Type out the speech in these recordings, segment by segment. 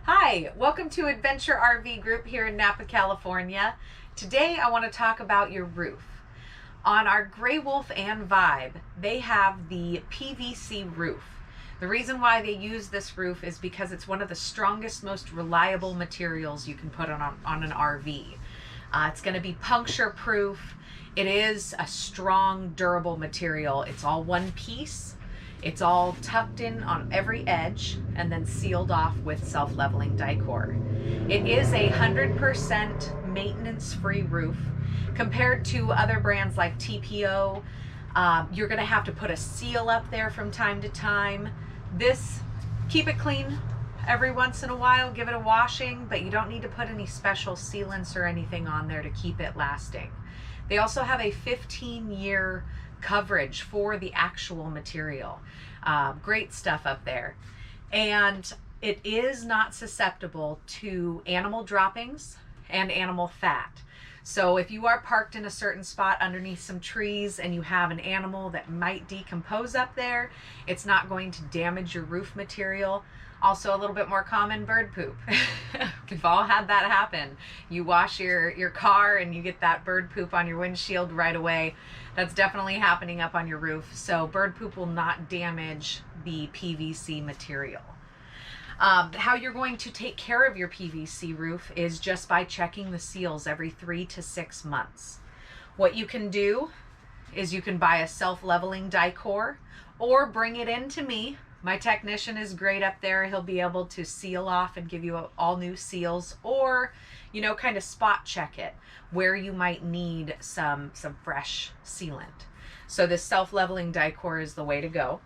Hi, welcome to Adventure RV Group here in Napa, California. Today I want to talk about your roof. On our Gray Wolf and Vibe, they have the PVC roof. The reason why they use this roof is because it's one of the strongest, most reliable materials you can put on an RV. It's going to be puncture proof. It is a strong, durable material. It's all one piece. It's all tucked in on every edge and then sealed off with self-leveling Dicor. It is a 100% maintenance-free roof. Compared to other brands like TPO, you're gonna have to put a seal up there from time to time. This, keep it clean every once in a while, give it a washing, but you don't need to put any special sealants or anything on there to keep it lasting. They also have a 15-year coverage for the actual material. Great stuff up there. And it is not susceptible to animal droppings and animal fat. So if you are parked in a certain spot underneath some trees and you have an animal that might decompose up there, it's not going to damage your roof material. Also, a little bit more common, bird poop. We've all had that happen. You wash your car and you get that bird poop on your windshield right away. That's definitely happening up on your roof. So bird poop will not damage the PVC material. How you're going to take care of your PVC roof is just by checking the seals every 3 to 6 months. What you can do is you can buy a self-leveling Dicor or bring it in to me. My technician is great up there. He'll be able to seal off and give you all new seals, or, you know, kind of spot check it where you might need some fresh sealant. So this self-leveling Dicor is the way to go.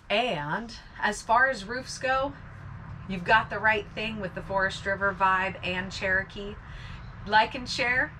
And as far as roofs go, you've got the right thing with the Forest River Vibe and Cherokee. Like and share.